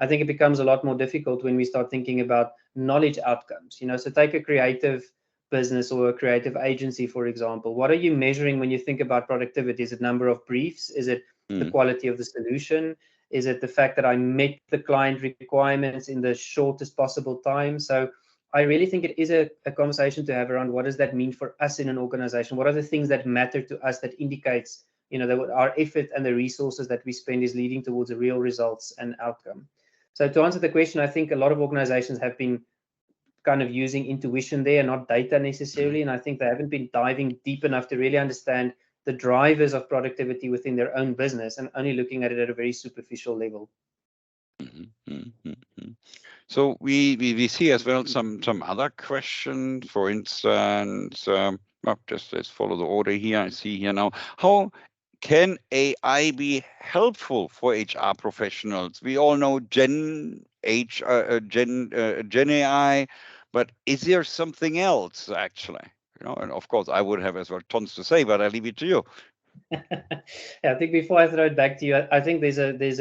I think it becomes a lot more difficult when we start thinking about knowledge outcomes. So take a creative business or a creative agency, for example. What are you measuring when you think about productivity? Is it number of briefs? Is it the quality of the solution? Is it the fact that I met the client requirements in the shortest possible time? So I really think it is a conversation to have around what does that mean for us in an organization? What are the things that matter to us that indicates, that our effort and the resources that we spend is leading towards the real results and outcome. So to answer the question, I think a lot of organizations have been kind of using intuition there, not data necessarily. And I think they haven't been diving deep enough to really understand the drivers of productivity within their own business and only looking at it at a very superficial level. So we see as well some other questions. For instance, just let's follow the order here. I see here now. How can AI be helpful for HR professionals? We all know Gen AI, but is there something else actually? And of course I would have as well tons to say, but I leave it to you. Yeah, I think before I throw it back to you, I think there's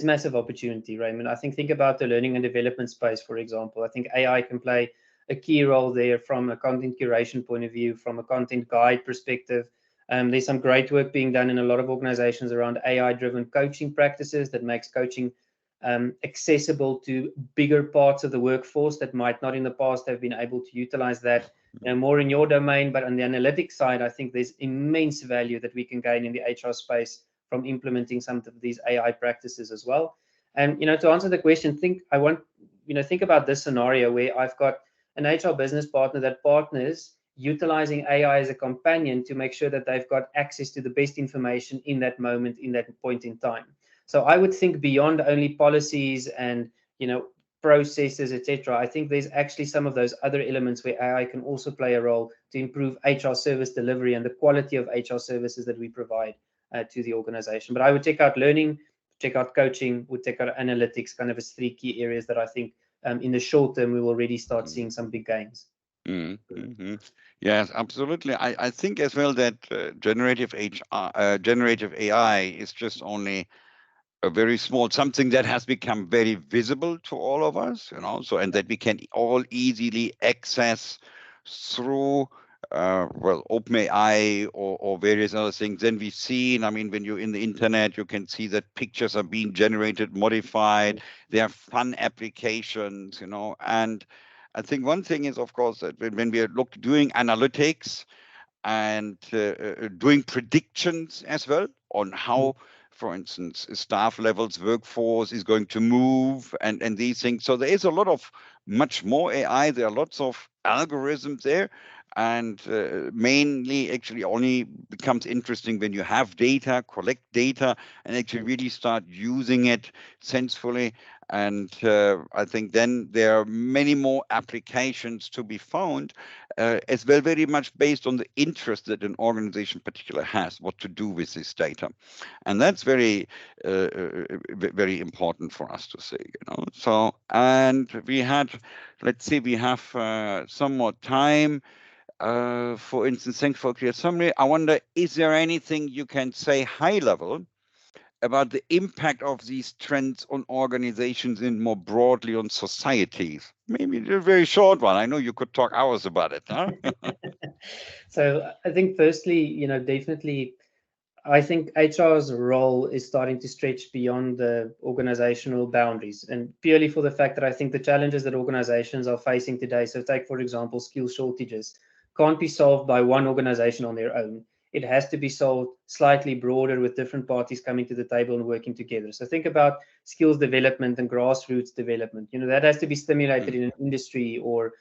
massive opportunity, Raymond. I think about the learning and development space, for example. I think AI can play a key role there from a content curation point of view, from a content guide perspective. There's some great work being done in a lot of organizations around AI-driven coaching practices that makes coaching accessible to bigger parts of the workforce that might not in the past have been able to utilize that. More in your domain, but on the analytics side, I think there's immense value that we can gain in the HR space from implementing some of these AI practices as well. And to answer the question, think about this scenario where I've got an HR business partner that partners utilizing AI as a companion to make sure that they've got access to the best information in that moment, in that point in time. So I would think beyond only policies and processes, etc. I think there's actually some of those other elements where AI can also play a role to improve HR service delivery and the quality of HR services that we provide to the organization. But I would check out learning, check out coaching, would check out analytics, kind of as three key areas that I think in the short term we will already start seeing some big gains. Yes, absolutely. I think as well that generative AI is just only a very small something that has become very visible to all of us, so and that we can all easily access through OpenAI or various other things. Then we've seen, when you're in the internet, you can see that pictures are being generated, modified. There are fun applications, and I think one thing is, of course, that when we are doing analytics and doing predictions as well on how, for instance, staff levels, workforce is going to move and these things. So there is a lot of much more AI. There are lots of algorithms there. And mainly actually only becomes interesting when you have data, collect data, and actually really start using it sensibly. And I think then there are many more applications to be found as well, very much based on the interest that an organization particular has, what to do with this data. And that's very, very important for us to see, So, and we had, let's see, we have some more time. For instance, thanks for a clear summary. I wonder, is there anything you can say high level about the impact of these trends on organizations and more broadly on societies? Maybe a very short one. I know you could talk hours about it. Huh? So I think firstly, definitely, I think HR's role is starting to stretch beyond the organizational boundaries, and purely for the fact that I think the challenges that organizations are facing today, so take, for example, skill shortages, can't be solved by one organization on their own. It has to be solved slightly broader with different parties coming to the table and working together. So think about skills development and grassroots development. That has to be stimulated in an industry or,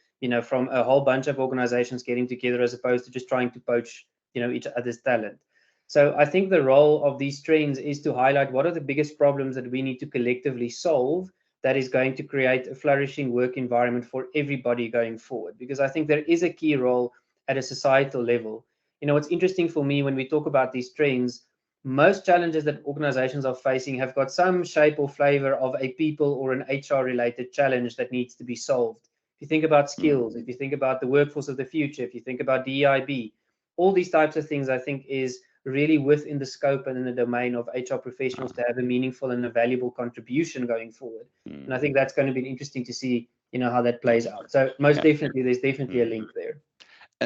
from a whole bunch of organizations getting together as opposed to just trying to poach, each other's talent. So I think the role of these trends is to highlight what are the biggest problems that we need to collectively solve that is going to create a flourishing work environment for everybody going forward. Because I think there is a key role at a societal level. What's interesting for me when we talk about these trends, most challenges that organizations are facing have got some shape or flavor of a people or an HR related challenge that needs to be solved. If you think about skills, if you think about the workforce of the future, if you think about DEIB, all these types of things, I think, is really within the scope and in the domain of HR professionals to have a meaningful and a valuable contribution going forward. And I think that's going to be interesting to see, how that plays out. So most definitely, there's definitely a link there.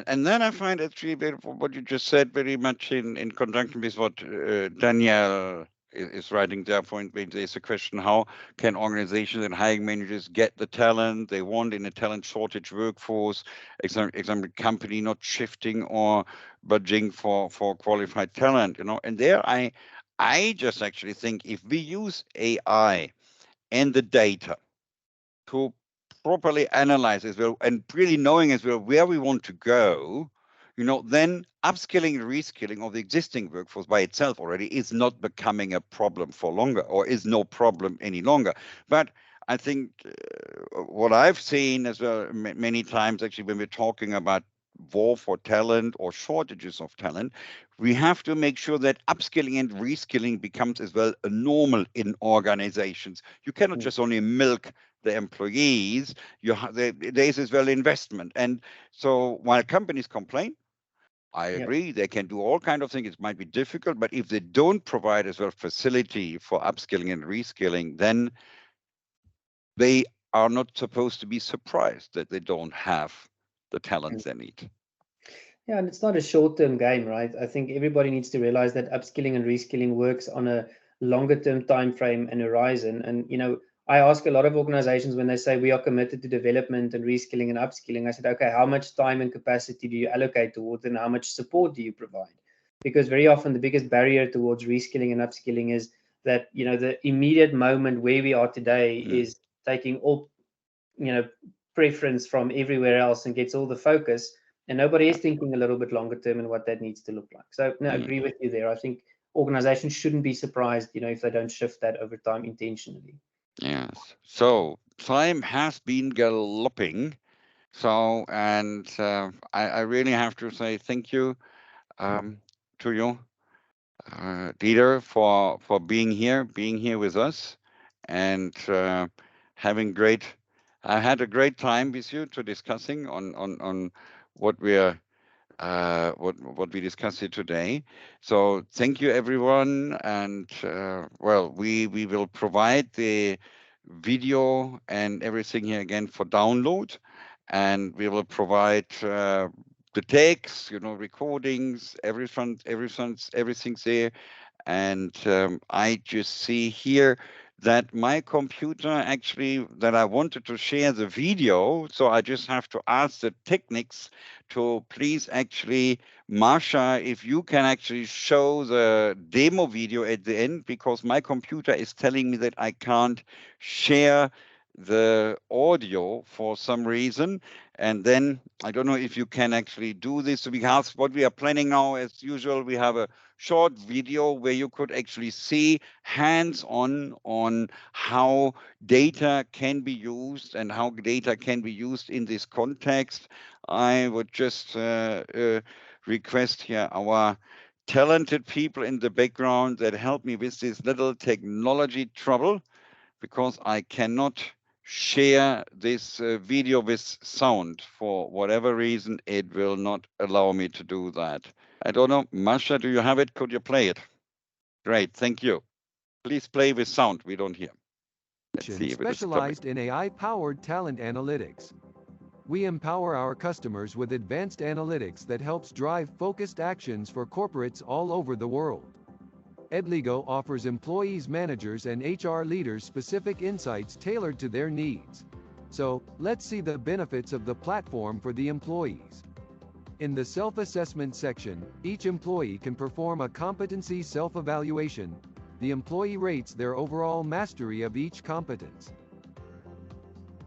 And then I find actually what you just said very much in conjunction with what Danielle is writing there. Point there's a question: how can organizations and hiring managers get the talent they want in a talent shortage workforce? Example, company not shifting or budging for qualified talent. And there I just actually think if we use AI and the data to properly analyze as well and really knowing as well where we want to go, then upskilling and reskilling of the existing workforce by itself already is not becoming a problem for longer, or is no problem any longer. But I think what I've seen as well many times, actually, when we're talking about war for talent or shortages of talent, we have to make sure that upskilling and reskilling becomes as well a normal in organizations. You cannot just only milk the employees. There is as well investment. And so while companies complain, I agree, they can do all kinds of things. It might be difficult, but if they don't provide as well facility for upskilling and reskilling, then they are not supposed to be surprised that they don't have the talents they need. Yeah, and it's not a short-term game, right? I think everybody needs to realize that upskilling and reskilling works on a longer-term time frame and horizon. And I ask a lot of organizations when they say we are committed to development and reskilling and upskilling. I said, okay, how much time and capacity do you allocate towards, and how much support do you provide? Because very often the biggest barrier towards reskilling and upskilling is that the immediate moment where we are today is taking all preference from everywhere else and gets all the focus. And nobody is thinking a little bit longer term and what that needs to look like. So no, I agree with you there. I think organizations shouldn't be surprised, if they don't shift that over time intentionally. Yes. So time has been galloping. So, and I really have to say thank you to you, Dieter, for being here with us, and having great. I had a great time with you to discussing on what we're what we discussed here today. So thank you, everyone. And well, we will provide the video and everything here again for download, and we will provide the text, recordings, everything's there. And I just see here that my computer actually, that I wanted to share the video, so I just have to ask the techniques to please actually, Marsha, if you can actually show the demo video at the end, because my computer is telling me that I can't share the audio for some reason. And then I don't know if you can actually do this. Because what we are planning now, as usual, we have a short video where you could actually see hands-on on how data can be used and how data can be used in this context. I would just request here our talented people in the background that help me with this little technology trouble, because I cannot share this video with sound. For whatever reason, it will not allow me to do that. I don't know. Masha, do you have it? Could you play it? Great, thank you. Please play with sound. We don't hear. Let's see if it is Specialized in AI-powered talent analytics. We empower our customers with advanced analytics that helps drive focused actions for corporates all over the world. EDLIGO offers employees, managers, and HR leaders specific insights tailored to their needs. So, let's see the benefits of the platform for the employees. In the self-assessment section, each employee can perform a competency self-evaluation. The employee rates their overall mastery of each competence.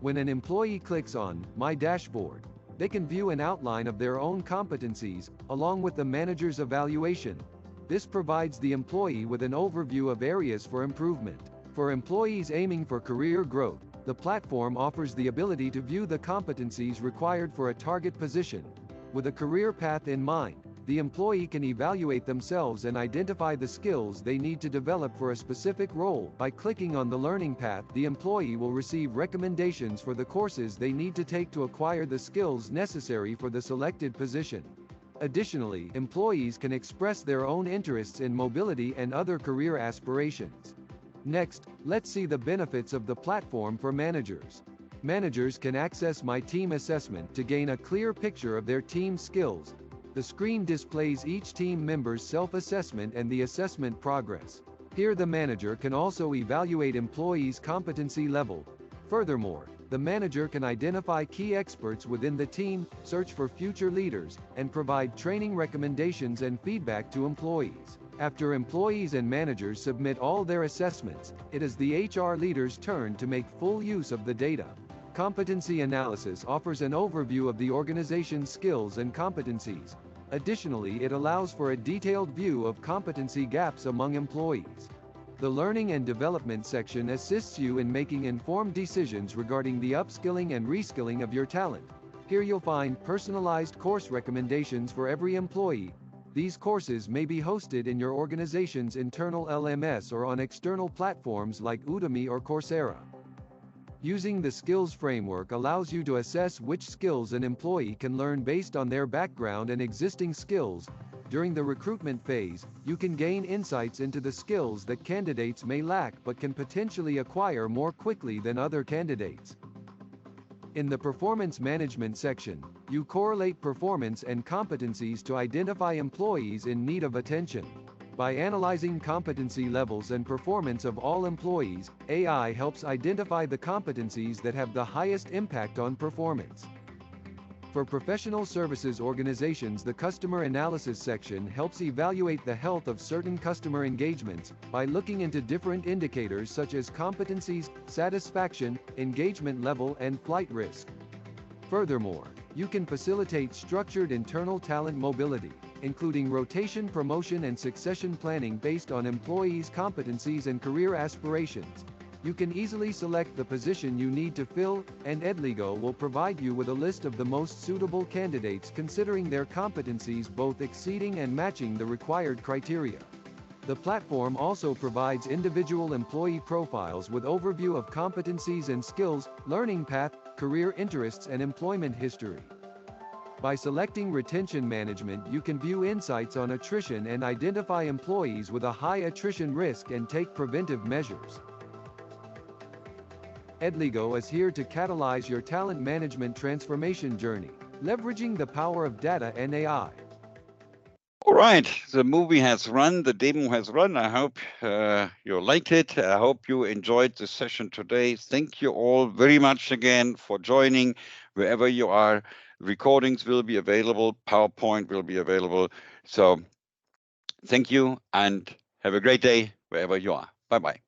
When an employee clicks on My Dashboard, they can view an outline of their own competencies, along with the manager's evaluation. This provides the employee with an overview of areas for improvement. For employees aiming for career growth, the platform offers the ability to view the competencies required for a target position. With a career path in mind, the employee can evaluate themselves and identify the skills they need to develop for a specific role. By clicking on the learning path, the employee will receive recommendations for the courses they need to take to acquire the skills necessary for the selected position. Additionally, employees can express their own interests in mobility and other career aspirations. Next, let's see the benefits of the platform for managers. Managers can access My Team Assessment to gain a clear picture of their team's skills. The screen displays each team member's self-assessment and the assessment progress. Here the manager can also evaluate employees' competency level. Furthermore, the manager can identify key experts within the team, search for future leaders, and provide training recommendations and feedback to employees. After employees and managers submit all their assessments, it is the HR leader's turn to make full use of the data. Competency analysis offers an overview of the organization's skills and competencies. Additionally, it allows for a detailed view of competency gaps among employees. The Learning and Development section assists you in making informed decisions regarding the upskilling and reskilling of your talent. Here you'll find personalized course recommendations for every employee. These courses may be hosted in your organization's internal LMS or on external platforms like Udemy or Coursera. Using the skills framework allows you to assess which skills an employee can learn based on their background and existing skills. During the recruitment phase, you can gain insights into the skills that candidates may lack but can potentially acquire more quickly than other candidates. In the Performance Management section, you correlate performance and competencies to identify employees in need of attention. By analyzing competency levels and performance of all employees, AI helps identify the competencies that have the highest impact on performance. For professional services organizations, the Customer Analysis section helps evaluate the health of certain customer engagements by looking into different indicators such as competencies, satisfaction, engagement level, and flight risk. Furthermore, you can facilitate structured internal talent mobility, including rotation, promotion, and succession planning based on employees' competencies and career aspirations. You can easily select the position you need to fill, and EDLIGO will provide you with a list of the most suitable candidates considering their competencies both exceeding and matching the required criteria. The platform also provides individual employee profiles with overview of competencies and skills, learning path, career interests, and employment history. By selecting retention management, you can view insights on attrition and identify employees with a high attrition risk and take preventive measures. EDLIGO is here to catalyze your talent management transformation journey, leveraging the power of data and AI. All right, the movie has run, the demo has run. I hope you liked it. I hope you enjoyed the session today. Thank you all very much again for joining. Wherever you are, recordings will be available, PowerPoint will be available. So thank you and have a great day wherever you are. Bye-bye.